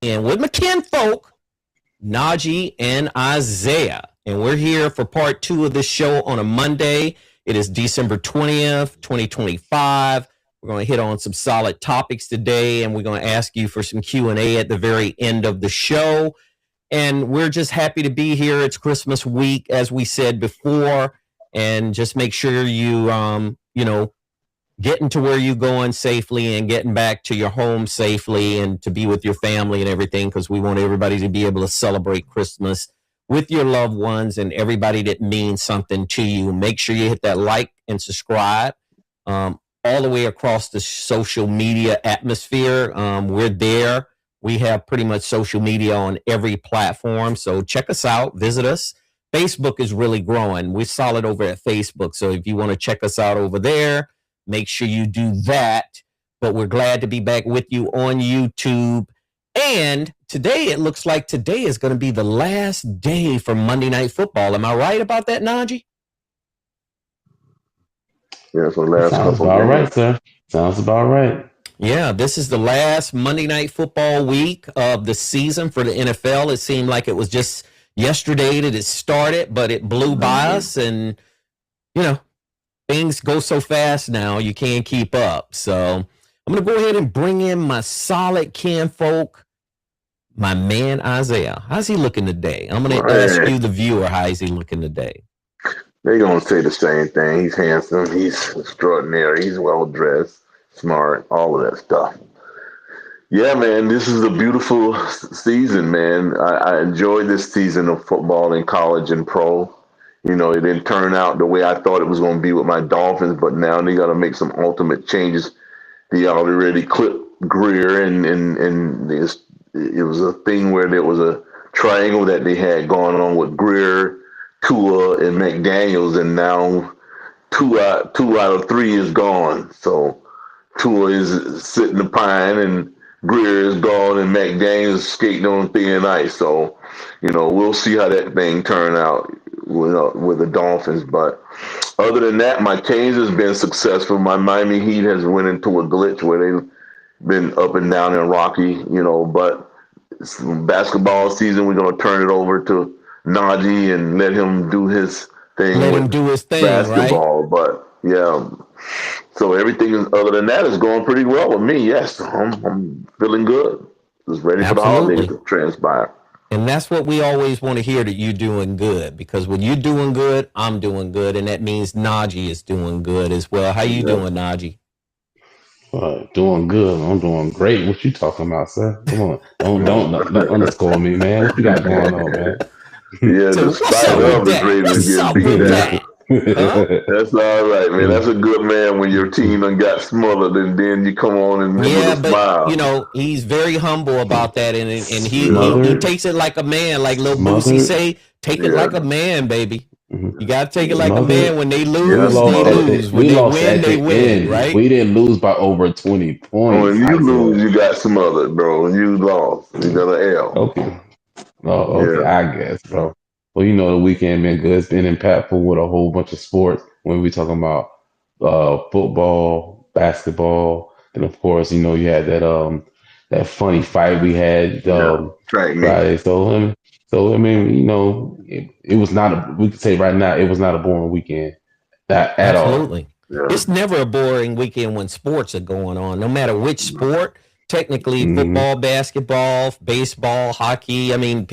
And with my kinfolk, Najee and Isaiah. And we're here for part 2 of this show on a Monday. It is December 20th, 2025. We're going to hit on some solid topics today, and we're going to ask you for some Q&A at the very end of the show. And we're just happy to be here. It's Christmas week, as we said before, and just make sure you, getting to where you're going safely and getting back to your home safely and to be with your family and everything, because we want everybody to be able to celebrate Christmas with your loved ones and everybody that means something to you. Make sure you hit that like and subscribe all the way across the social media atmosphere. We're there. We have pretty much social media on every platform. So check us out. Visit us. Facebook is really growing. We're solid over at Facebook. So if you want to check us out over there, make sure you do that. But we're glad to be back with you on YouTube. And today, it looks like today is going to be the last day for Monday Night Football. Am I right about that, Najee? Yeah, so last Sounds about right, sir. Sounds about right. Yeah, this is the last Monday Night Football week of the season for the NFL. It seemed like it was just yesterday that it started, but it blew by us. And, things go so fast now, you can't keep up. So I'm going to go ahead and bring in my solid kinfolk, my man Isaiah. How's he looking today? I'm going to ask you, the viewer, how is he looking today? They're going to say the same thing. He's handsome. He's extraordinary. He's well-dressed, smart, all of that stuff. Yeah, man, this is a beautiful season, man. I enjoyed this season of football in college and pro. It didn't turn out the way I thought it was going to be with my Dolphins, but now they got to make some ultimate changes. They already clipped Greer, and it was a thing where there was a triangle that they had going on with Greer, Tua, and McDaniels, and now two out of three is gone. So Tua is sitting the pine, and Greer is gone, and McDaniels skating on thin ice. So, we'll see how that thing turn out with the Dolphins. But other than that, my Canes has been successful. My Miami Heat has went into a glitch where they've been up and down and rocky, but it's basketball season. We're going to turn it over to Najee and let him do his thing. Let him do his thing, basketball, right? But yeah. So everything other than that is going pretty well with me. Yes, I'm feeling good. Just ready for the holidays to transpire. And that's what we always want to hear, that you're doing good, because when you're doing good, I'm doing good, and that means Najee is doing good as well. How you doing, Najee? Doing good. I'm doing great. What you talking about, sir? Come on, don't underscore me, man. What you got going on, man? Yeah, despite all the Ravens getting beat down. That's all right, man. That's a good man when your team done got smothered, and then you come on and with a smile. He's very humble about that, and he takes it like a man, like Lil Boosie say, take it like a man, baby. You gotta take it like a man. When they lose, they lose. When they win, they win, right? We didn't lose by over 20 points. When you lose, you got smothered, bro. When you lost, you got an L. Okay. Oh, okay, yeah. I guess, bro. Well, the weekend been good. It's been impactful with a whole bunch of sports. When we talking about football, basketball, and of course, you had that funny fight we had Friday. So I mean, it was not. We could say right now, it was not a boring weekend at all. Absolutely, it's never a boring weekend when sports are going on, no matter which sport. Technically, football, basketball, baseball, hockey. I mean,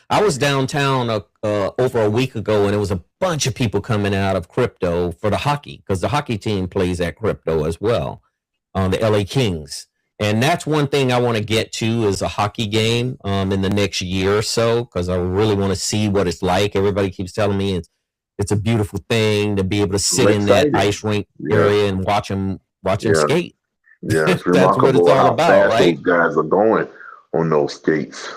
I was downtown over a week ago, and there was a bunch of people coming out of crypto for the hockey, because the hockey team plays at crypto as well, the LA Kings. And that's one thing I want to get to, is a hockey game in the next year or so, because I really want to see what it's like. Everybody keeps telling me it's a beautiful thing to be able to sit in that ice rink area and watch them skate. Yeah, it's that's what it's all about, right? Those guys are going on those skates,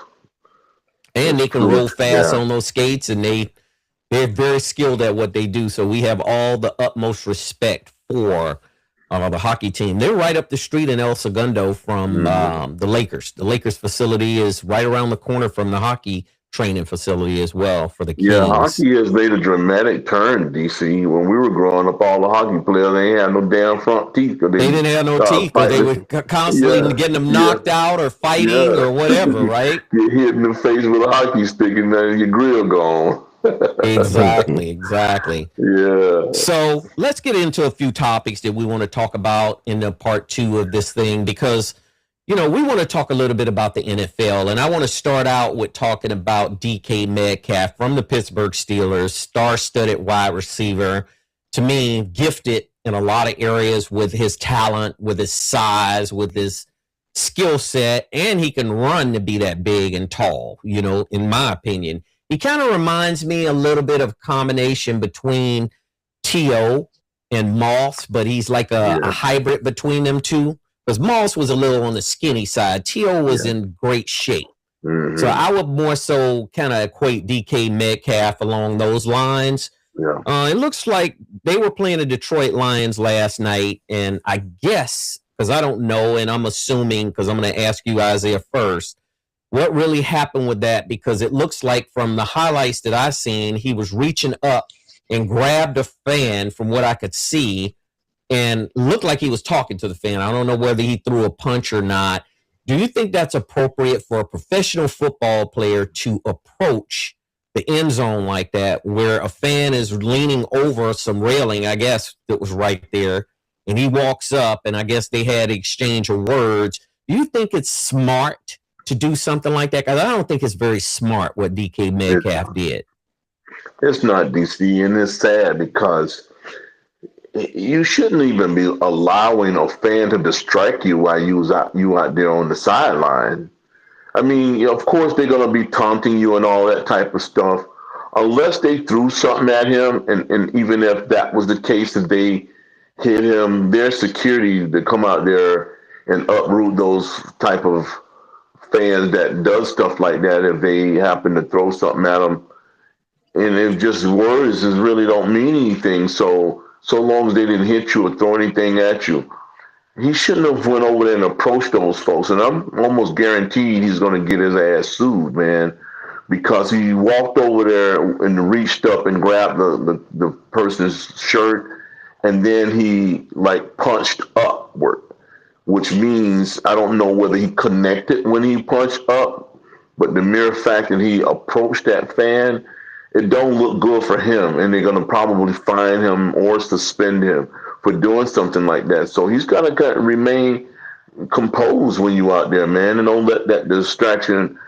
and they can roll fast on those skates, and they're very skilled at what they do. So we have all the utmost respect for the hockey team. They're right up the street in El Segundo from the Lakers. The Lakers facility is right around the corner from the hockey training facility as well for the Yeah, Kings. hockey has made a dramatic turn, DC. When we were growing up, all the hockey players, they ain't had no damn front teeth. They didn't have no teeth because they were constantly getting them knocked out or fighting or whatever, right? Get hit in the face with a hockey stick and then your grill gone. Exactly. Yeah. So let's get into a few topics that we want to talk about in the part 2 of this thing, because, we want to talk a little bit about the NFL. And I want to start out with talking about DK Metcalf from the Pittsburgh Steelers, star-studded wide receiver. To me, gifted in a lot of areas with his talent, with his size, with his skill set, and he can run to be that big and tall, in my opinion. He kind of reminds me a little bit of a combination between T.O. and Moss, but he's like a hybrid between them two. Because Moss was a little on the skinny side. T.O. was in great shape. Mm-hmm. So I would more so kind of equate DK Metcalf along those lines. Yeah. It looks like they were playing the Detroit Lions last night, and I guess, because I don't know, and I'm assuming, because I'm going to ask you, Isaiah, first, what really happened with that? Because it looks like from the highlights that I've seen, he was reaching up and grabbed a fan from what I could see, and looked like he was talking to the fan. I don't know whether he threw a punch or not. Do you think that's appropriate for a professional football player to approach the end zone like that, where a fan is leaning over some railing, I guess, that was right there, and he walks up, and I guess they had an exchange of words? Do you think it's smart to do something like that? Because I don't think it's very smart what DK Metcalf did. It's not, DC, and it's sad because you shouldn't even be allowing a fan to distract you while you out there on the sideline. I mean, of course they're going to be taunting you and all that type of stuff, unless they threw something at him. And even if that was the case, if they hit him, their security to come out there and uproot those type of fans that does stuff like that if they happen to throw something at them. And if just words really don't mean anything, so long as they didn't hit you or throw anything at you, he shouldn't have went over there and approached those folks. And I'm almost guaranteed he's going to get his ass sued, man, because he walked over there and reached up and grabbed the person's shirt, and then he punched upward, which means I don't know whether he connected when he punched up, but the mere fact that he approached that fan, it don't look good for him, and they're going to probably fine him or suspend him for doing something like that. So he's got to remain composed when you out there, man, and don't let that distraction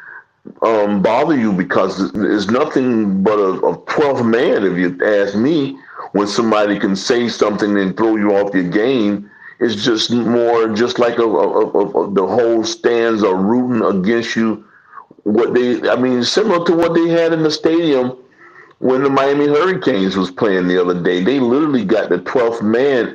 bother you, because it's nothing but a 12th man, if you ask me, when somebody can say something and throw you off your game. It's just more just like the whole stands are rooting against you. Similar to what they had in the stadium when the Miami Hurricanes was playing the other day. They literally got the 12th man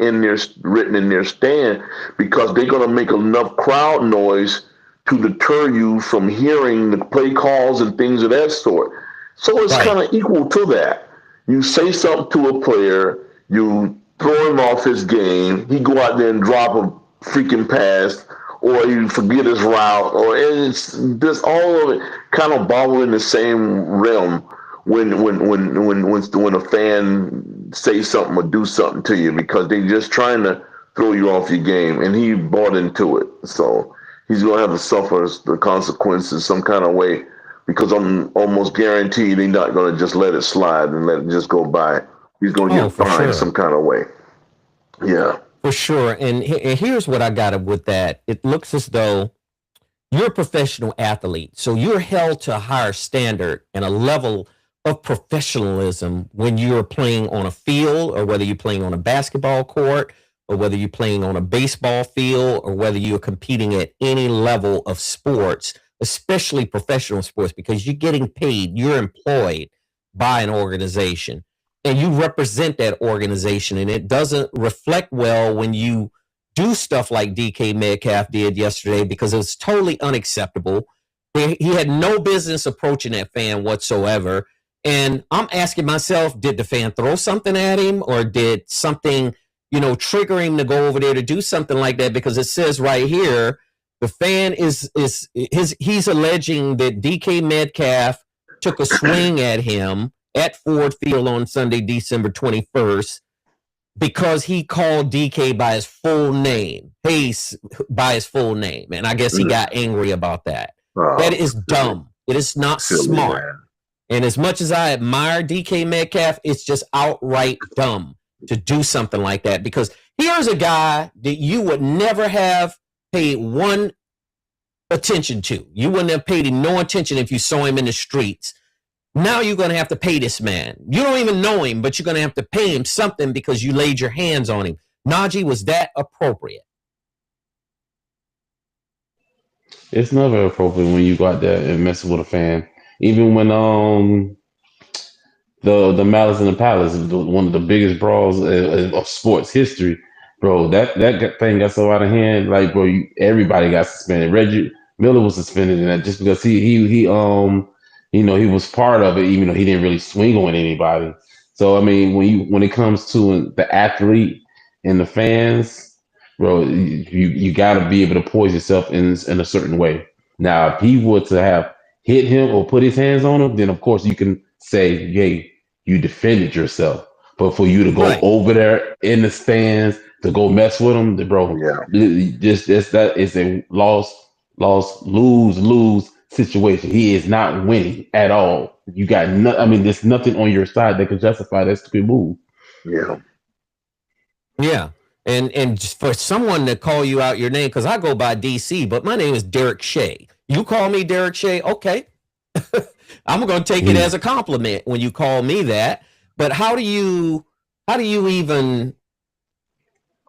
written in their stand, because they're going to make enough crowd noise to deter you from hearing the play calls and things of that sort. So it's kind of equal to that. You say something to a player, you throw him off his game, he go out there and drop a freaking pass, or you forget his route, or it's just all of it kind of bobble in the same realm when a fan says something or do something to you, because they're just trying to throw you off your game, and he bought into it. So he's going to have to suffer the consequences some kind of way, because I'm almost guaranteed they're not going to just let it slide and let it just go by. He's going to get fined some kind of way. Yeah. For sure. And here's what I got with that. It looks as though you're a professional athlete, so you're held to a higher standard and a level of professionalism when you're playing on a field, or whether you're playing on a basketball court, or whether you're playing on a baseball field, or whether you're competing at any level of sports, especially professional sports, because you're getting paid, you're employed by an organization, and you represent that organization. And it doesn't reflect well when you do stuff like DK Metcalf did yesterday, because it was totally unacceptable. He had no business approaching that fan whatsoever. And I'm asking myself, did the fan throw something at him, or did something, trigger him to go over there to do something like that? Because it says right here, the fan he's alleging that DK Metcalf took a swing at him at Ford Field on Sunday, December 21st, because he called DK by his full name. By his full name. And I guess he got angry about that. That is dumb. It is not smart. Man. And as much as I admire DK Metcalf, it's just outright dumb to do something like that, because here's a guy that you would never have paid one attention to. You wouldn't have paid him no attention if you saw him in the streets. Now you're going to have to pay this man. You don't even know him, but you're going to have to pay him something because you laid your hands on him. Najee, was that appropriate? It's never appropriate when you go out there and mess with a fan. Even when the Malice in the Palace, one of the biggest brawls of sports history, bro, that thing got so out of hand. Like, bro, everybody got suspended. Reggie Miller was suspended in that just because he was part of it, even though he didn't really swing on anybody. So I mean, when it comes to the athlete and the fans, bro, you got to be able to poise yourself in a certain way. Now, if he were to have hit him or put his hands on him, then of course you can say, "Hey, you defended yourself." But for you to go over there in the stands to go mess with him, bro, that is a lose situation. He is not winning at all. You got there's nothing on your side that can justify that stupid move. Yeah. And just for someone to call you out your name, because I go by DC, but my name is Derek Shea. You call me Derek Shea, okay. I'm going to take it as a compliment when you call me that. But how do you even,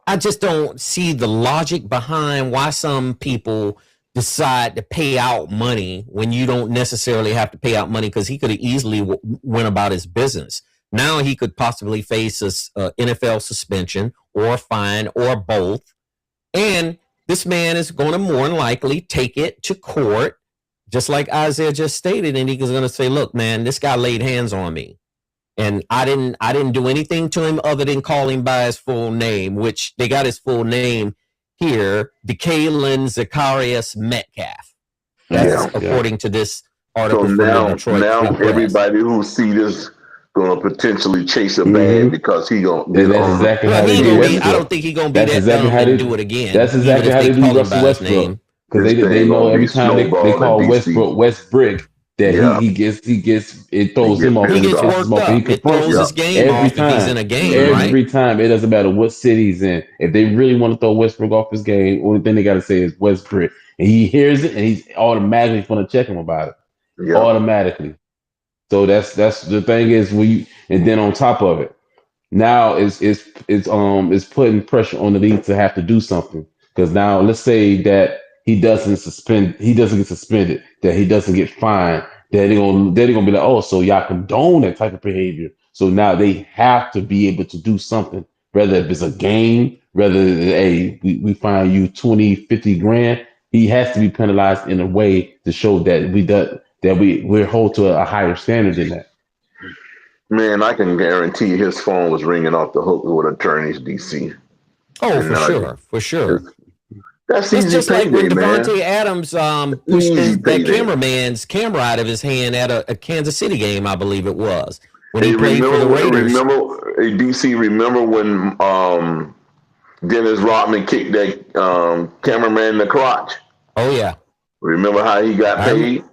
I just don't see the logic behind why some people decide to pay out money when you don't necessarily have to pay out money, because he could have easily went about his business. Now he could possibly face a NFL suspension or a fine or both. And this man is going to more than likely take it to court, just like Isaiah just stated. And he's going to say, look, man, this guy laid hands on me. And I didn't do anything to him other than call him by his full name, which they got his full name here, DK Zacharias Metcalf. That's according to this article. So now everybody who see this gonna potentially chase a bag because he gonna. That's exactly how they do Westbrook. I don't think he's gonna be that dumb and do it again. That's exactly how they do Russell Westbrook, because they know every time they call Westbrook that he gets it throws him off. He gets worked up. It throws his game off if he's in a game. Every time, it doesn't matter what city he's in. If they really want to throw Westbrook off his game, only thing they got to say is Westbrook, and he hears it and he's automatically going to check him about it. Automatically. So that's the thing is and then on top of it, now it's putting pressure on the league to have to do something, because now let's say that he doesn't get suspended, that he doesn't get fined, they're gonna be like, oh, so y'all condone that type of behavior. So now they have to be able to do something, whether if it's a game, whether we fine you 20, 50 grand, he has to be penalized in a way to show that we're held to a higher standard than that. Man, I can guarantee his phone was ringing off the hook with attorneys, DC. Oh, for sure. That's it's just like when Davante man. Adams pushed that cameraman's camera out of his hand at a Kansas City game, I believe it was, when he played for the Raiders. Remember when Dennis Rodman kicked that cameraman in the crotch? Oh, yeah. Remember how he got paid?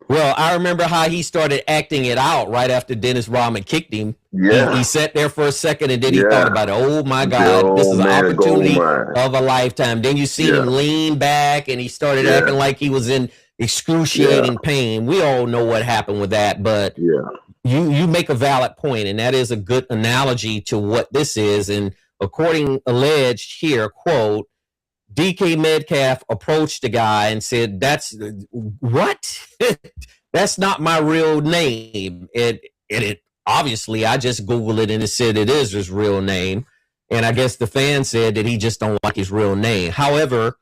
Well, I remember how he started acting it out right after Dennis Rodman kicked him. Yeah. He sat there for a second and then he thought about it. Oh, my God, this is an opportunity of a lifetime. Then you see him lean back and he started acting like he was in excruciating pain. We all know what happened with that, but you make a valid point, and that is a good analogy to what this is. And alleged here, quote, DK Metcalf approached the guy and said, "That's what? That's not my real name." It obviously, I just Googled it and it said it is his real name. And I guess the fan said that he just don't like his real name. However,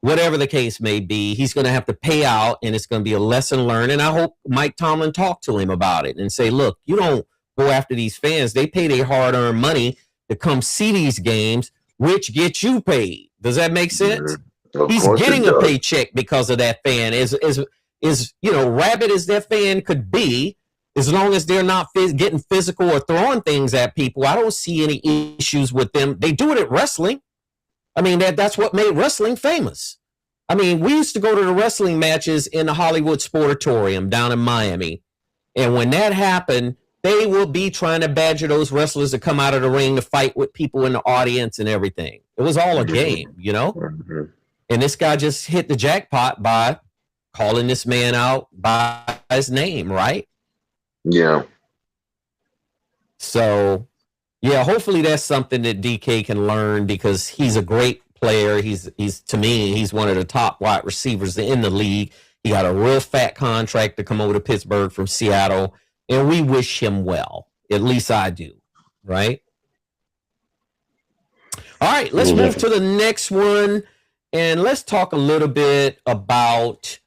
whatever the case may be, he's going to have to pay out, and it's going to be a lesson learned. And I hope Mike Tomlin talked to him about it and say, look, you don't go after these fans. They pay their hard-earned money to come see these games, which get you paid. Does that make sense? He's getting a paycheck because of that fan. is, rabid as their fan could be, as long as they're not getting physical or throwing things at people, I don't see any issues with them. They do it at wrestling. I mean, that's what made wrestling famous. I mean, we used to go to the wrestling matches in the Hollywood Sportatorium down in Miami. And when that happened, they will be trying to badger those wrestlers to come out of the ring to fight with people in the audience and everything. It was all a game, Mm-hmm. And this guy just hit the jackpot by calling this man out by his name, right? Yeah. So, yeah, hopefully that's something that DK can learn, because he's a great player. He's to me, he's one of the top wide receivers in the league. He got a real fat contract to come over to Pittsburgh from Seattle, and we wish him well. At least I do, right? All right, let's move to the next one, and let's talk a little bit about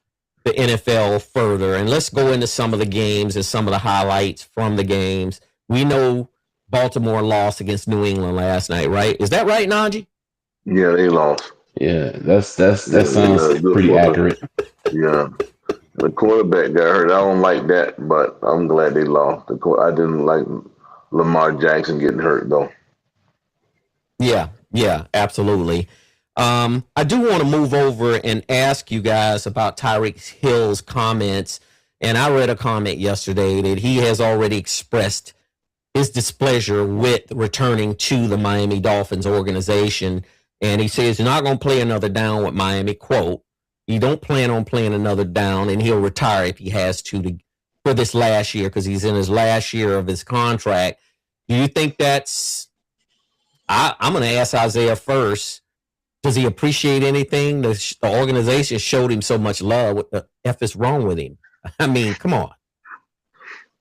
the NFL further, and let's go into some of the games and some of the highlights from the games. We know Baltimore lost against New England last night, right? Is that right, Najee? Yeah, they lost. Yeah, that sounds pretty accurate. Yeah. The quarterback got hurt. I don't like that, but I'm glad they lost. I didn't like Lamar Jackson getting hurt, though. Yeah, absolutely. I do want to move over and ask you guys about Tyreek Hill's comments. And I read a comment yesterday that he has already expressed his displeasure with returning to the Miami Dolphins organization. And he says he's not going to play another down with Miami. Quote, he don't plan on playing another down, and he'll retire if he has to for this last year, because he's in his last year of his contract. Do you think that's... I'm going to ask Isaiah first. Does he appreciate anything? The organization showed him so much love. What the F is wrong with him? I mean, come on.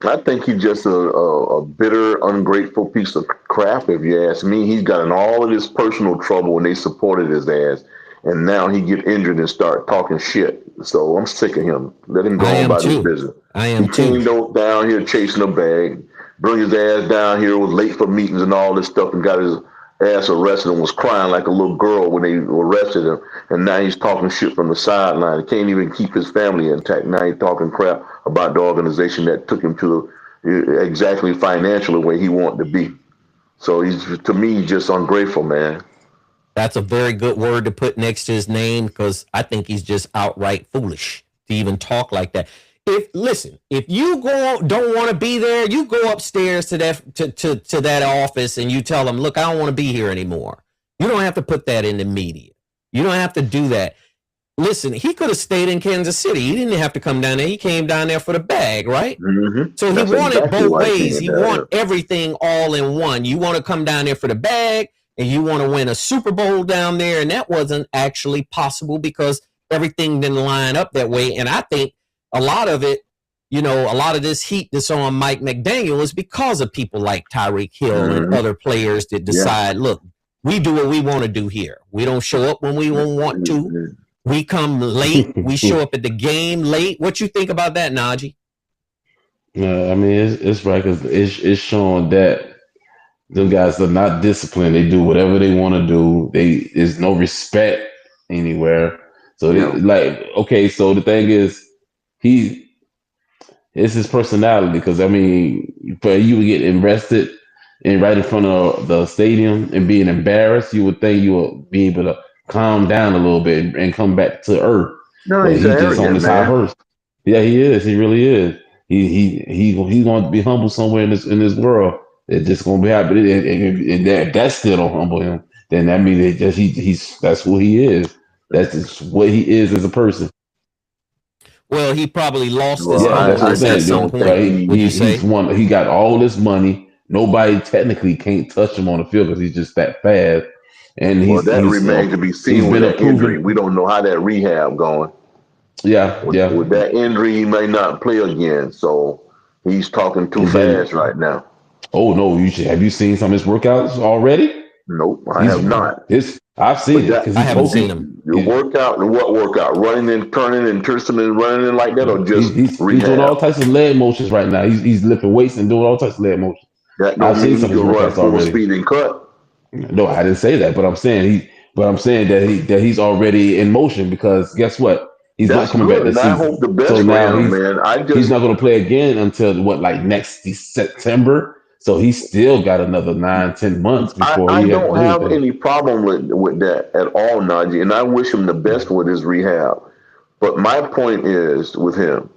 I think he's just a bitter, ungrateful piece of crap, if you ask me. He's gotten all of this personal trouble when they supported his ass, and now he get injured and start talking shit. So I'm sick of him. Let him go on about his business. I am too. He came down here chasing a bag, bring his ass down here, was late for meetings and all this stuff, and got his ass arrested and was crying like a little girl when they arrested him. And now he's talking shit from the sideline. He can't even keep his family intact. Now he's talking crap about the organization that took him to exactly financially where he wanted to be. So he's, to me, just ungrateful, man. That's a very good word to put next to his name, because I think he's just outright foolish to even talk like that. If you don't want to be there, you go upstairs to that office and you tell them, look, I don't want to be here anymore. You don't have to put that in the media. You don't have to do that. Listen, he could have stayed in Kansas City. He didn't have to come down there. He came down there for the bag, right? Mm-hmm. So he wanted both ways. He want everything all in one. You want to come down there for the bag, and you want to win a Super Bowl down there, and that wasn't actually possible because everything didn't line up that way. And I think a lot of it, a lot of this heat that's on Mike McDaniel is because of people like Tyreek Hill and other players that decide, look, we do what we want to do here. We don't show up when we want to. We come late. We show up at the game late. What you think about that, Najee? I mean, it's right, because it's showing that them guys are not disciplined. They do whatever they want to do. There's no respect anywhere. So okay, so the thing is, it's his personality, because I mean, for you to get arrested and right in front of the stadium and being embarrassed, you would think you would be able to calm down a little bit and come back to earth. No, he's just on his high horse. Yeah, he is. He really is. He's going to be humble somewhere in this world. It's just going to be happy, and that still don't humble him. Then that means that's who he is. That's just what he is as a person. Well, he probably lost his humbleness at some point. Right? He got all this money. Nobody technically can't touch him on the field because he's just that fast. And that remains to be seen with that injury. We don't know how that rehab going. Yeah. With that injury, he may not play again. So he's talking too fast right now. Oh no! Have you seen some of his workouts already? Nope, I have not. I've seen it. I haven't seen him. Your workout and what workout? Running and turning and twisting and running and like that, or just he's doing all types of leg motions right now. He's lifting weights and doing all types of leg motions. I've seen some of his workouts already. Speed and cut. No, I didn't say that, but I'm saying that he's already in motion, because guess what? He's not coming back this season. I season. hope the best So for now him, man. he's not going to play again until next September. So he's still got another 9-10 months before I he has to don't do have anything. any problem with that at all, Najee, and I wish him the best with his rehab. But my point is with him,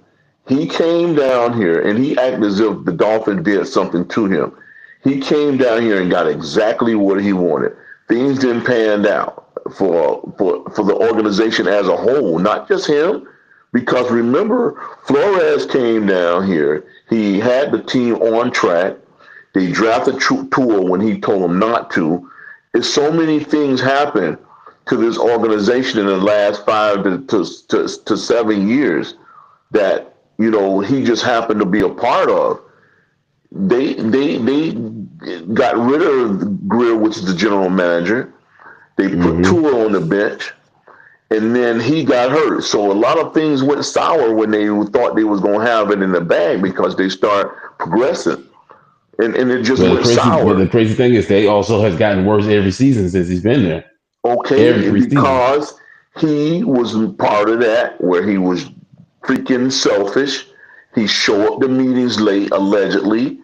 he came down here and he acted as if the Dolphins did something to him. He came down here and got exactly what he wanted. Things didn't pan out for the organization as a whole, not just him. Because remember, Flores came down here. He had the team on track. They drafted Tua when he told them not to. It's so many things happened to this organization in the last 5 to 7 years that he just happened to be a part of. They got rid of Greer, which is the general manager. They put Tua on the bench, and then he got hurt. So a lot of things went sour when they thought they was going to have it in the bag because they start progressing. And it just went sour. But the crazy thing is they also has gotten worse every season since he's been there. Okay, because he was part of that where he was freaking selfish. He showed up to meetings late, allegedly,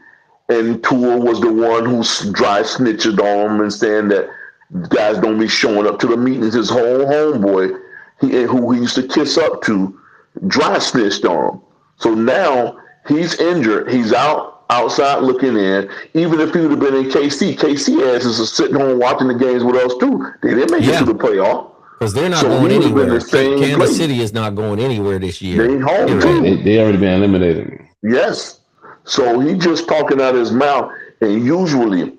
and Tua was the one who dry snitched on him and saying that guys don't be showing up to the meetings. His whole homeboy, who he used to kiss up to, dry snitched on him. So now he's injured. He's outside looking in. Even if he would have been in KC asses are sitting home watching the games with us too. They didn't make it to the playoff. Because they're not going anywhere. Kansas City is not going anywhere this year. They home too. They already been eliminated. Yes. So he just talking out his mouth. And usually,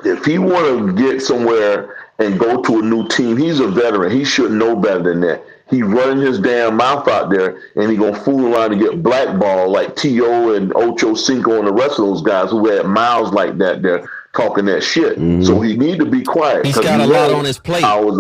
if he want to get somewhere and go to a new team, he's a veteran. He should know better than that. He running his damn mouth out there, and he gonna fool around and get blackballed like T.O. and Ocho Cinco and the rest of those guys who had mouths like that there talking that shit. So he need to be quiet. He's got a lot on his plate. I always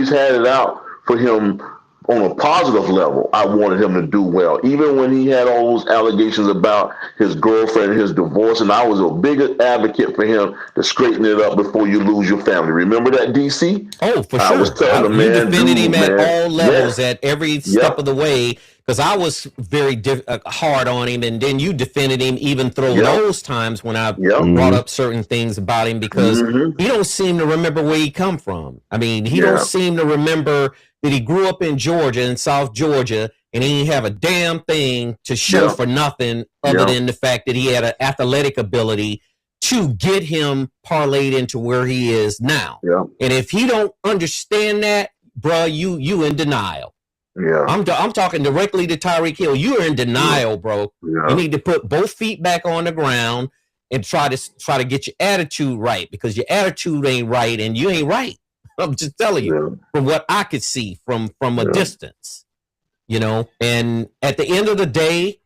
had it out for him on a positive level. I wanted him to do well, even when he had all those allegations about his girlfriend and his divorce. And I was a big advocate for him to straighten it up before you lose your family. Remember that, DC? Oh, for sure. I was telling him, man, defended him at all levels, at every step of the way. Because I was very hard on him, and then you defended him even through those times when I brought up certain things about him, because he don't seem to remember where he come from. I mean, he don't seem to remember that he grew up in Georgia, in South Georgia, and he didn't have a damn thing to show for nothing other than the fact that he had an athletic ability to get him parlayed into where he is now. And if he don't understand that, bruh, you in denial. I'm talking directly to Tyreek Hill. You're in denial, bro. You need to put both feet back on the ground and try to get your attitude right, because your attitude ain't right and you ain't right. I'm just telling you from what I could see from a distance, and at the end of the day,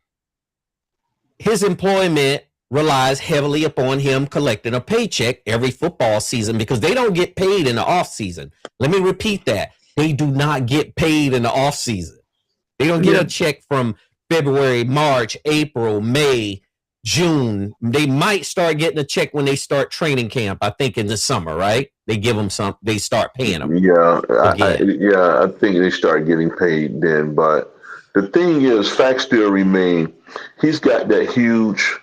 his employment relies heavily upon him collecting a paycheck every football season, because they don't get paid in the off season. Let me repeat that. They do not get paid in the off season. They don't get a check from February, March, April, May, June. They might start getting a check when they start training camp, I think in the summer, right? They give them they start paying them. I think they start getting paid then. But the thing is, facts still remain. He's got that huge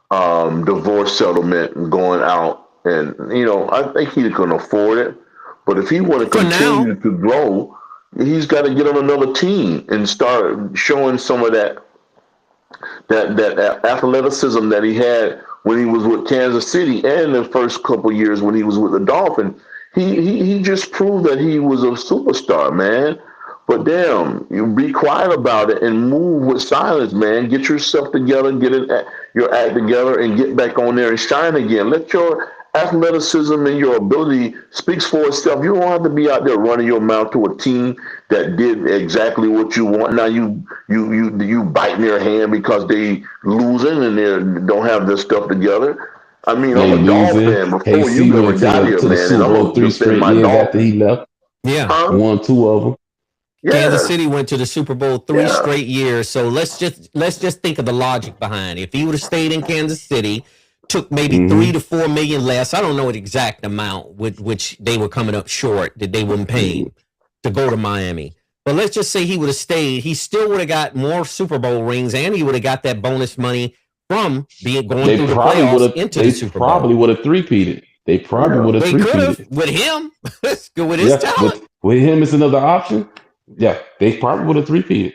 divorce settlement going out, and I think he can afford it. But if he want to continue to grow, he's got to get on another team and start showing some of that athleticism that he had when he was with Kansas City, and the first couple of years when he was with the Dolphins. He just proved that he was a superstar, man. But damn, you be quiet about it and move with silence, man. Get yourself together, get your act together, and get back on there and shine again. Let your athleticism and your ability speaks for itself. You don't have to be out there running your mouth to a team that did exactly what you want. Now you biting their hand because they losing and they don't have their stuff together. I mean, I'm a Dolphin fan before you ever got here, man. And I'm going to defend my Dolphins. After he left, won 2 of them. Kansas City went to the Super Bowl 3 straight years. So let's just think of the logic behind it. If he would have stayed in Kansas City, took maybe 3 to 4 million less. I don't know the exact amount with which they were coming up short that they wouldn't pay him to go to Miami. But let's just say he would have stayed. He still would have got more Super Bowl rings, and he would have got that bonus money from going through the playoffs into the Super Bowl. They probably would have three-peated. They probably would have three-peated. They could have with him. With his talent. With him, it's another option. Yeah, they probably would have three-peated.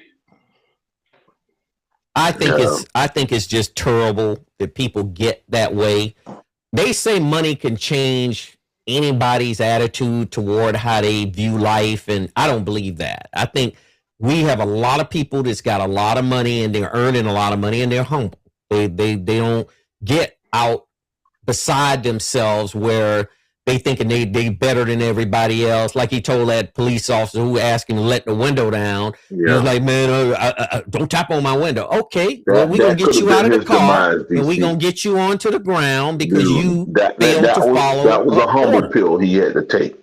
I think it's just terrible that people get that way. They say money can change anybody's attitude toward how they view life, and I don't believe that. I think we have a lot of people that's got a lot of money and they're earning a lot of money and they're humble. They don't get out beside themselves where they thinking they better than everybody else. Like he told that police officer who asked him to let the window down. Yeah. He was like, man, don't tap on my window. Okay, well, we're going to get you out of the car and we're going to get you onto the ground because you failed to follow. That was a humble pill he had to take.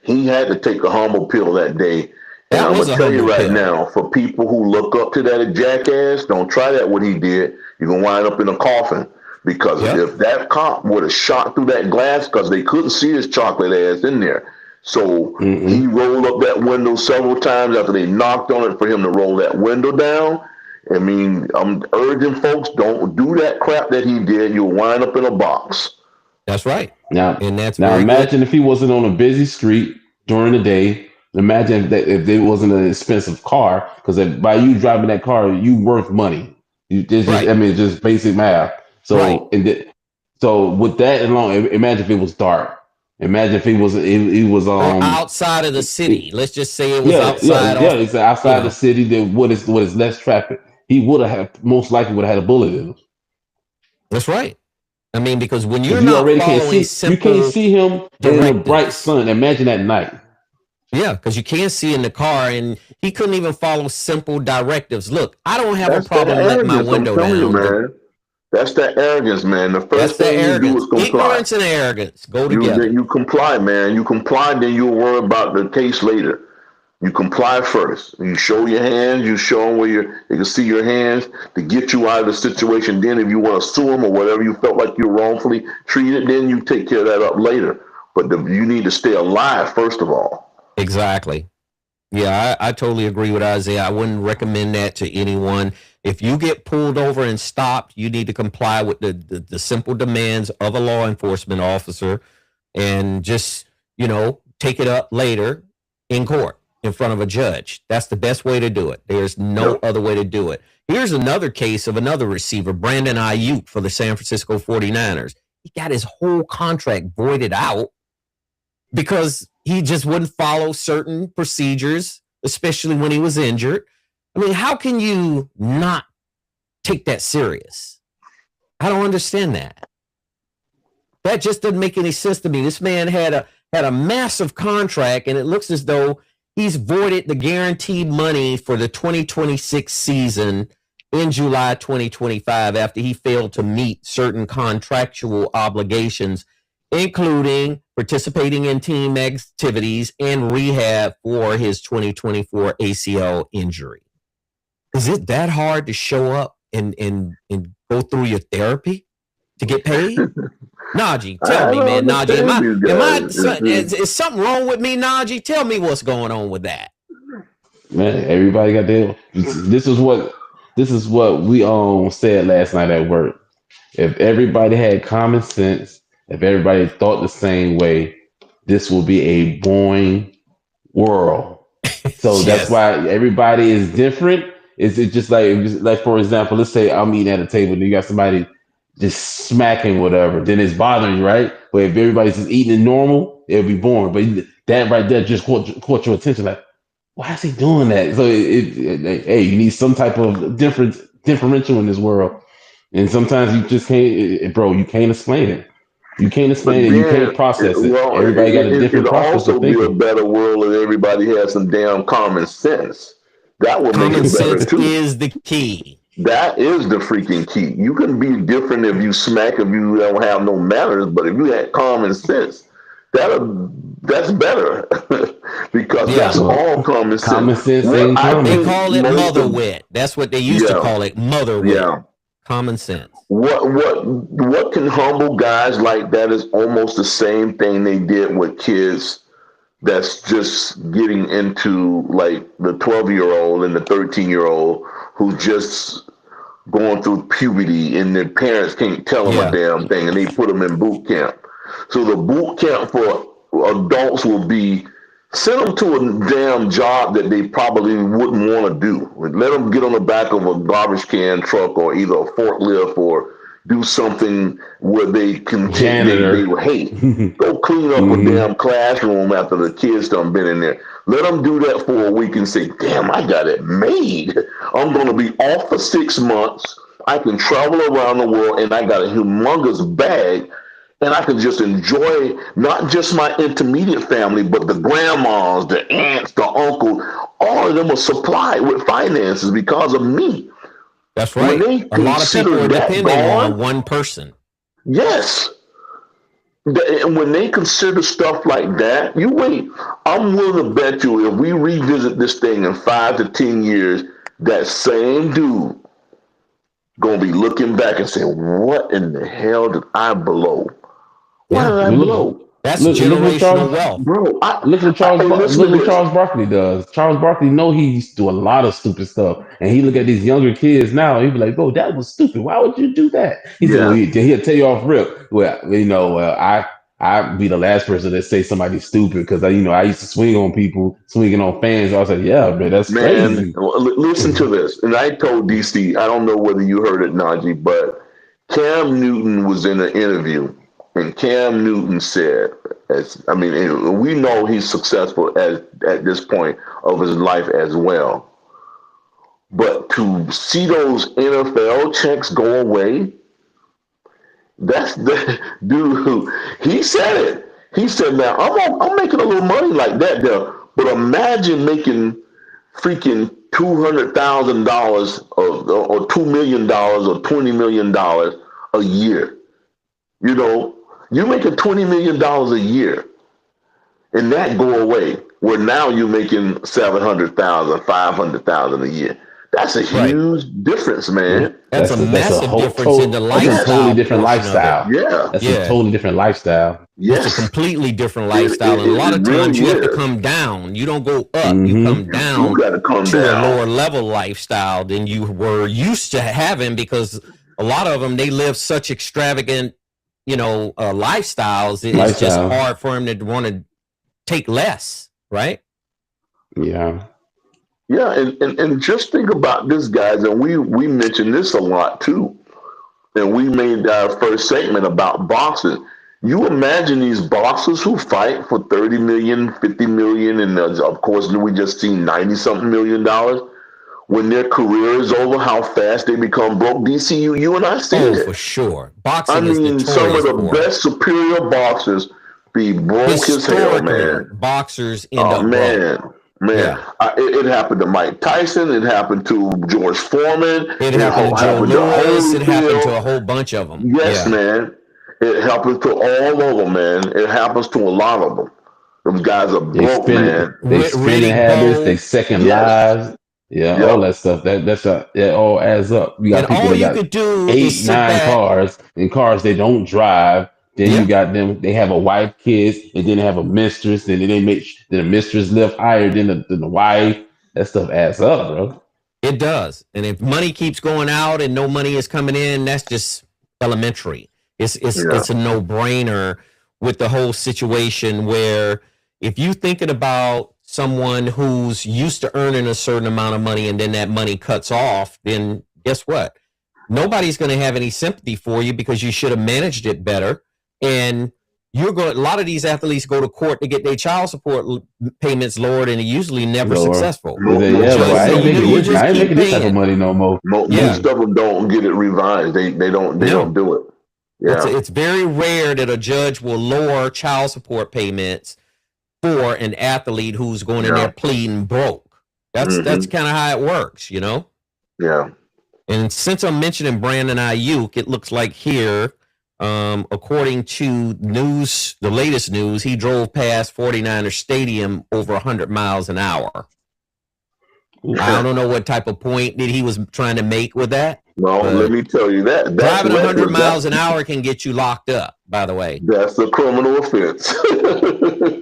He had to take a humble pill that day. And I'm going to tell you right now, for people who look up to that jackass, don't try that what he did. You're going to wind up in a coffin. Because if that cop would have shot through that glass, because they couldn't see his chocolate ass in there. So he rolled up that window several times after they knocked on it for him to roll that window down. I mean, I'm urging folks, don't do that crap that he did. You'll wind up in a box. That's right. Now imagine if he wasn't on a busy street during the day. Imagine that if it wasn't an expensive car, because by you driving that car, you worth money. Just basic math. So, so with that alone, imagine if it was dark. Imagine if he was outside of the city. Let's just say it was outside. It's outside the city. Then what is less traffic? He would have most likely would have had a bullet in him. That's right. I mean, because when you're not following simple, you can't see him in the bright sun. Imagine at night. Yeah, because you can't see in the car, and he couldn't even follow simple directives. Look, I don't have a problem letting my window down, man. That's that arrogance, man. The first thing you do is comply. Ignorance and arrogance go together. You comply, man. You comply, then you'll worry about the case later. You comply first. You show your hands. You show them where they can see your hands to get you out of the situation. Then if you want to sue them or whatever you felt like you're wrongfully treated, then you take care of that up later. But you need to stay alive first of all. Exactly. Yeah, I totally agree with Isaiah. I wouldn't recommend that to anyone. If you get pulled over and stopped, you need to comply with the simple demands of a law enforcement officer and just, take it up later in court in front of a judge. That's the best way to do it. There's no other way to do it. Here's another case of another receiver, Brandon Aiyuk for the San Francisco 49ers. He got his whole contract voided out because he just wouldn't follow certain procedures, especially when he was injured. I mean, how can you not take that serious? I don't understand that. That just doesn't make any sense to me. This man had a massive contract, and it looks as though he's voided the guaranteed money for the 2026 season in July 2025 after he failed to meet certain contractual obligations, including participating in team activities and rehab for his 2024 ACL injury. Is it that hard to show up and go through your therapy to get paid? Najee, tell me, man. Najee, is something wrong with me, Najee? Tell me what's going on with that. Man, everybody got their. This is what we said last night at work. If everybody had common sense, if everybody thought the same way, this will be a boring world. So that's why everybody is different. Is it just like for example, let's say I'm eating at a table and you got somebody just smacking whatever, then it's bothering you, right? But if everybody's just eating it normal, it'll be boring. But that right there just caught your attention. Like, why is he doing that? So hey, you need some type of differential in this world, and sometimes you just can't, bro. You can't explain it. You can't explain it. You can't process it. Well, everybody got a different process of thinking. It also be a better world if everybody has some damn common sense. That would make it better too. Common sense is the key. That is the freaking key. You can be different if you smack, if you don't have no manners, but if you had common sense, that's better because that's all common sense. Common sense. They call it mother wit. That's what they used to call it, mother wit. Yeah. Common sense. What can humble guys like that is almost the same thing they did with kids that's just getting into like the 12-year-old and the 13-year-old who just going through puberty and their parents can't tell them a damn thing and they put them in boot camp. So the boot camp for adults will be send them to a damn job that they probably wouldn't want to do. Let them get on the back of a garbage can truck or either a forklift or do something where they can they will hate. Go clean up a damn classroom after the kids done been in there. Let them do that for a week and say, damn, I got it made. I'm going to be off for 6 months. I can travel around the world and I got a humongous bag. And I can just enjoy not just my intermediate family, but the grandmas, the aunts, the uncles. All of them are supplied with finances because of me. That's right. A lot of people are depending on one person. Yes. And when they consider stuff like that, you wait. I'm willing to bet you if we revisit this thing in 5 to 10 years, that same dude going to be looking back and saying, what in the hell did I blow? Why did I blow? That's generational wealth. Bro, look what Charles Barkley does. Charles Barkley know he used to do a lot of stupid stuff. And he look at these younger kids now, he'd be like, bro, that was stupid. Why would you do that? He said, well, he'll tell you off rip. Well, I'd be the last person that say somebody's stupid because I used to swing on people, swinging on fans. I was like, yeah, man, that's crazy. Listen to this. And I told DC, I don't know whether you heard it, Najee, but Cam Newton was in an interview. And Cam Newton said, we know he's successful at this point of his life as well. But to see those NFL checks go away, that's the dude. He said it. He said, "Man, I'm making a little money like that there, but imagine making freaking $200,000 or $2 million or $20 million a year. You know." You're making $20 million a year, and that go away. Where now you're making $700,000, $500,000 a year. That's a huge difference, man. That's a massive difference in the lifestyle. That's a totally different lifestyle. Yeah, that's a totally different lifestyle. Yes. It's a completely different lifestyle. And a lot of times you have to come down. You don't go up. You come down to a lower level lifestyle than you were used to having, because a lot of them, they live such extravagant lifestyles. It's just hard for him to want to take less, right? Yeah, and just think about this, guys, and we mentioned this a lot too, and we made our first segment about boxers. You imagine these boxers who fight for 30 million, 50 million, and of course we just seen 90-something million dollars. When their career is over, how fast they become broke. DC, you and I see it. For sure. Boxing is some of the best superior boxers be broke as hell, man. Boxers end up broke. Man. It happened to Mike Tyson. It happened to George Foreman. It happened to Joe Lewis. It happened to a whole bunch of them. Yes, man. It happens to all of them, man. It happens to a lot of them. Them guys are broke, man. They spending habits. They second lives. Yeah, all that stuff. That all adds up. You got people that got 8, 9 cars, and cars they don't drive. Then you got them. They have a wife, kids, and then they have a mistress. And then the mistress live higher than the wife. That stuff adds up, bro. It does. And if money keeps going out and no money is coming in, that's just elementary. It's a no-brainer with the whole situation where if you thinking about someone who's used to earning a certain amount of money and then that money cuts off, then guess what? Nobody's going to have any sympathy for you because you should have managed it better. And a lot of these athletes go to court to get their child support payments lowered, and they're usually never successful. I ain't making this type of money no more. Most of them don't get it revised. They don't do it. Yeah. It's very rare that a judge will lower child support payments for an athlete who's going in there pleading broke. That's kind of how it works, Yeah. And since I'm mentioning Brandon Aiyuk, it looks like here, according to the latest news, he drove past 49er Stadium over 100 miles an hour. I don't know what type of point that he was trying to make with that. Well, let me tell you that. Driving 100 miles an hour can get you locked up, by the way. That's a criminal offense.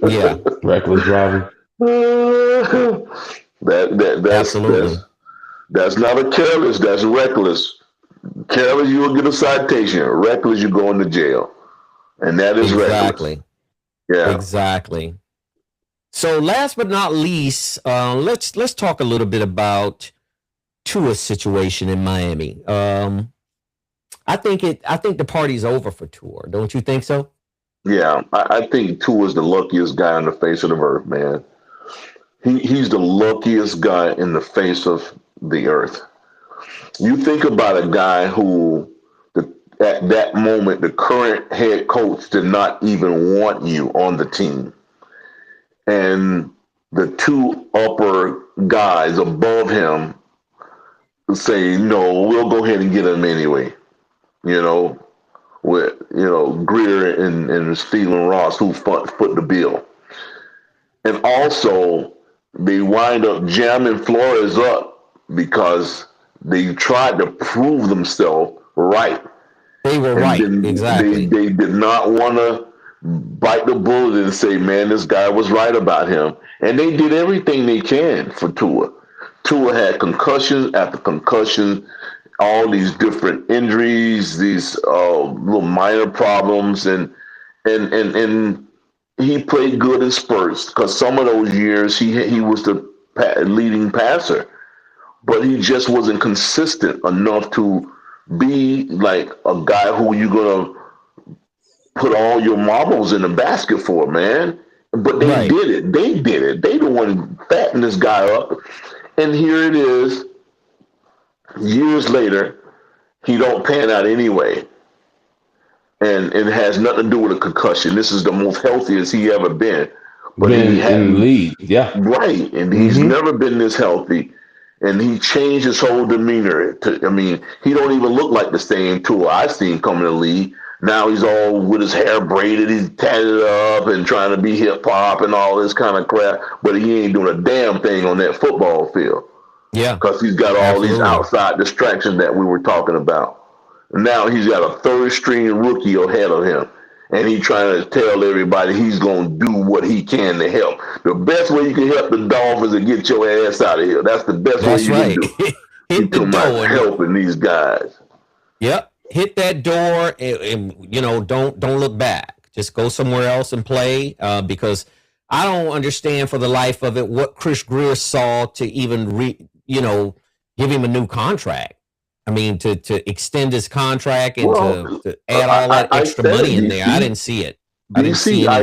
Yeah. Reckless driving. Absolutely. That's not a careless, that's reckless. Careless, you will get a citation. Reckless, you go into jail. And that is reckless. Yeah. Exactly. So last but not least, let's talk a little bit about Tua's situation in Miami. I think the party's over for Tua. Don't you think so? Yeah, I think Tua's the luckiest guy on the face of the earth, man. He's the luckiest guy in the face of the earth. You think about a guy who, at that moment, the current head coach did not even want you on the team. And the two upper guys above him say, no, we'll go ahead and get him anyway. With Greer and Stephen Ross, who foot the bill. And also, they wind up jamming Flores up because they tried to prove themselves right. They were right, exactly. They did not want to bite the bullet and say, man, this guy was right about him. And they did everything they can for Tua. Tua had concussions after concussions, all these different injuries, these little minor problems, and he played good in spurts because some of those years he was the leading passer, but he just wasn't consistent enough to be like a guy who you're gonna put all your marbles in the basket for, man. But they did it. They did it. They the one fattening this guy up, and here it is. Years later, he don't pan out anyway. And it has nothing to do with a concussion. This is the most healthiest he ever been. But he had in the league, yeah. Right. And he's never been this healthy. And he changed his whole demeanor. He don't even look like the same Tua I seen coming to the league. Now he's all with his hair braided, he's tatted up and trying to be hip hop and all this kind of crap. But he ain't doing a damn thing on that football field. Yeah. Because he's got all these outside distractions that we were talking about. Now he's got a third string rookie ahead of him. And he's trying to tell everybody he's going to do what he can to help. The best way you can help the Dolphins is get your ass out of here. That's the best way you can do. Hit the door. Helping these guys. Yep. Hit that door and don't look back. Just go somewhere else and play because I don't understand for the life of it what Chris Greer saw to even give him a new contract. I mean, to extend his contract and to add all that extra money in there. I didn't see it. I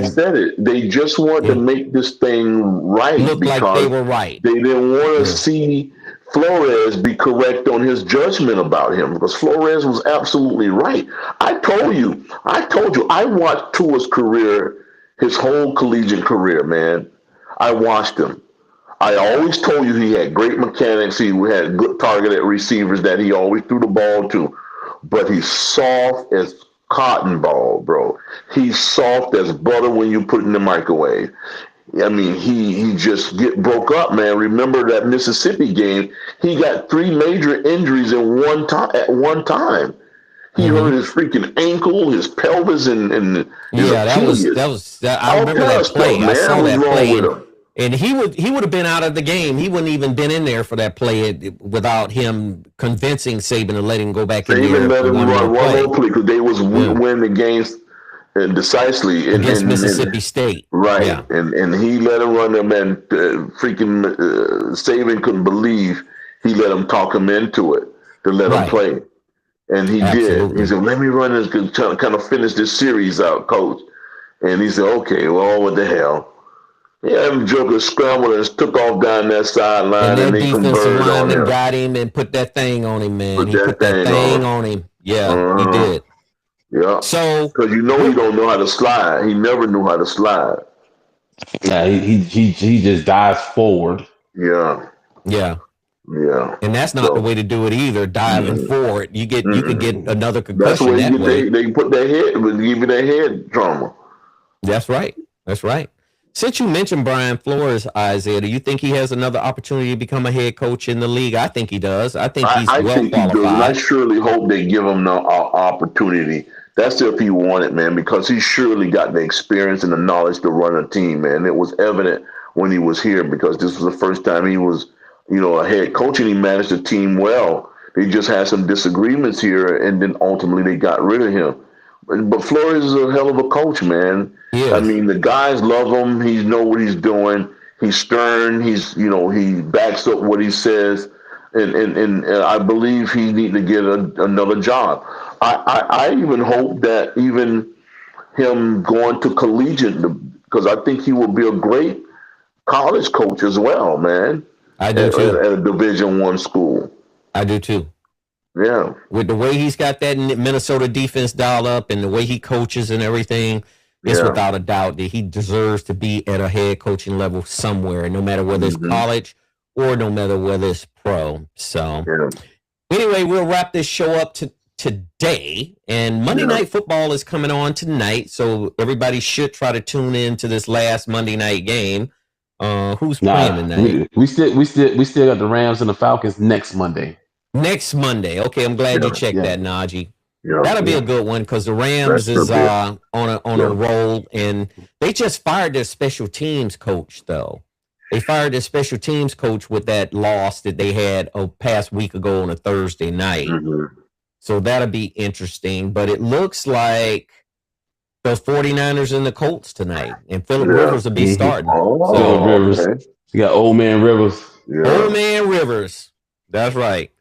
said it. They just want to make this thing right. Look like they were right. They didn't want to see Flores be correct on his judgment about him because Flores was absolutely right. I told you, I watched Tua's career, his whole collegiate career, man. I watched him. I always told you he had great mechanics. He had good targeted receivers that he always threw the ball to. But he's soft as cotton ball, bro. He's soft as butter when you put it in the microwave. I mean, he just broke up, man. Remember that Mississippi game? He got 3 major injuries at one time. He hurt his freaking ankle, his pelvis, and his Achilles. I remember that play. I saw that play. And he would have been out of the game. He wouldn't even been in there for that play without him convincing Saban to let him go back in there. Saban let him run one more play because they was winning the games decisively against Mississippi State. Right, yeah. and he let him run them, and freaking Saban couldn't believe he let him talk him into it to let him play, and he did. He said, "Let me run this, kind of finish this series out, coach." And he said, "Okay, well, what the hell." Yeah, them jokers scrambled and took off down that sideline, and they converted on him. Got him and put that thing on him, man. He put that thing on him. Yeah, he did. Yeah. So, because he don't know how to slide. He never knew how to slide. Yeah, he just dives forward. Yeah. Yeah. Yeah. And that's not the way to do it either. Diving forward, you could get another concussion that way. They put their head, give you their head trauma. That's right. Since you mentioned Brian Flores, Isaiah, do you think he has another opportunity to become a head coach in the league? I think he does. I think he's well think qualified. He does, and I surely hope they give him the opportunity. That's if he wanted, man, because he surely got the experience and the knowledge to run a team, man. It was evident when he was here because this was the first time he was, a head coach, and he managed the team well. They just had some disagreements here, and then ultimately they got rid of him. But Flores is a hell of a coach, man. Yes. I mean, the guys love him. He knows what he's doing. He's stern. He backs up what he says. And I believe he needs to get another job. I even hope that even him going to collegiate, because I think he will be a great college coach as well, man. I do too. At a Division I school. I do too. Yeah. With the way he's got that Minnesota defense dialed up and the way he coaches and everything, it's without a doubt that he deserves to be at a head coaching level somewhere, no matter whether it's college or no matter whether it's pro. So anyway, we'll wrap this show up today. And Monday Night Football is coming on tonight, so everybody should try to tune in to this last Monday night game. Who's playing tonight? We still got the Rams and the Falcons next Monday. Next Monday. Okay, I'm glad you checked that, Najee. That'll be a good one because the Rams is on a roll, and they just fired their special teams coach, though. They fired their special teams coach with that loss that they had a past week ago on a Thursday night. So that'll be interesting. But it looks like the 49ers and the Colts tonight, and Phillip Rivers will be starting. Rivers. You got Old Man Rivers. Old Man Rivers. That's right.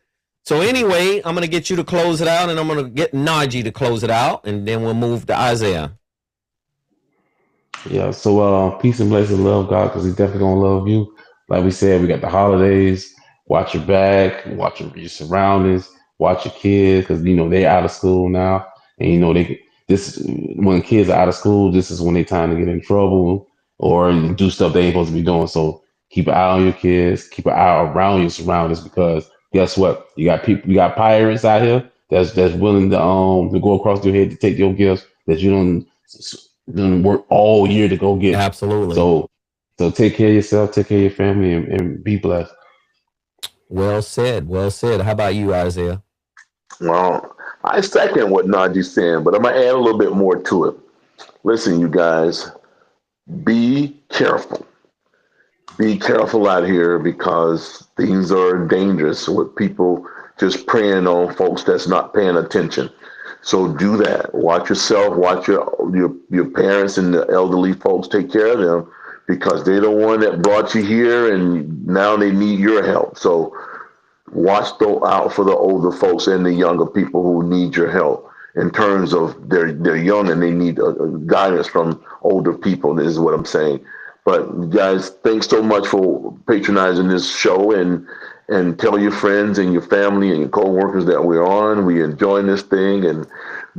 So anyway, I'm going to get you to close it out, and I'm going to get Najee to close it out, and then we'll move to Isaiah. Yeah, so peace and blessings, love God, because he's definitely going to love you. Like we said, we got the holidays. Watch your back, watch your surroundings, watch your kids, because, they're out of school now. And, when kids are out of school, this is when they time to get in trouble or do stuff they ain't supposed to be doing. So keep an eye on your kids, keep an eye around your surroundings, because guess what? You got pirates out here that's willing to go across your head to take your gifts that you don't work all year to go get. Absolutely. So take care of yourself, take care of your family, and be blessed. Well said. Well said. How about you, Isaiah? Well, I second what Najee's saying, but I'm going to add a little bit more to it. Listen, you guys, be careful. Be careful out here because things are dangerous with people just preying on folks that's not paying attention. So do that. Watch yourself, watch your parents and the elderly folks, take care of them because they're the one that brought you here and now they need your help. So watch out for the older folks and the younger people who need your help in terms of they're young and they need guidance from older people, is what I'm saying. But guys, thanks so much for patronizing this show and tell your friends and your family and your coworkers that we're on. We're enjoying this thing and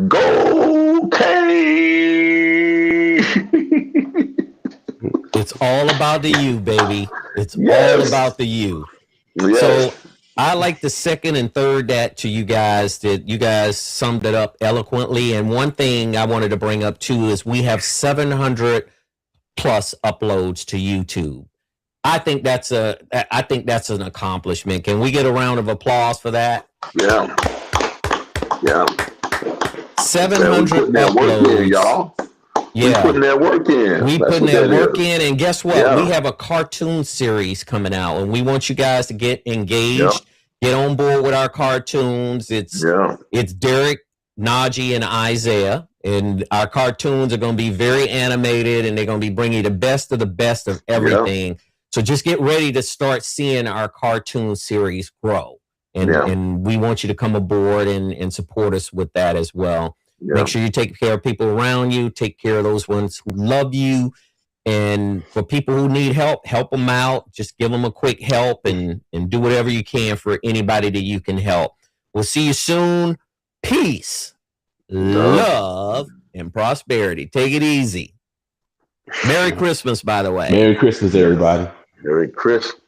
go K! It's all about the you, baby. It's all about the you. Yes. So I like the second and third that to you guys, that you guys summed it up eloquently. And one thing I wanted to bring up too is we have 700 plus uploads to YouTube. I think that's an accomplishment. Can we get a round of applause for that? Yeah. 700 uploads, in, y'all. Yeah, we putting that work in. And guess what? We have a cartoon series coming out, and we want you guys to get engaged, get on board with our cartoons. It's Derek, Najee, and Isaiah. And our cartoons are going to be very animated, and they're going to be bringing the best of everything. Yeah. So just get ready to start seeing our cartoon series grow. And we want you to come aboard and support us with that as well. Yeah. Make sure you take care of people around you. Take care of those ones who love you. And for people who need help, help them out. Just give them a quick help and do whatever you can for anybody that you can help. We'll see you soon. Peace. Love and prosperity. Take it easy. Merry Christmas, by the way. Merry Christmas, everybody. Merry Christmas.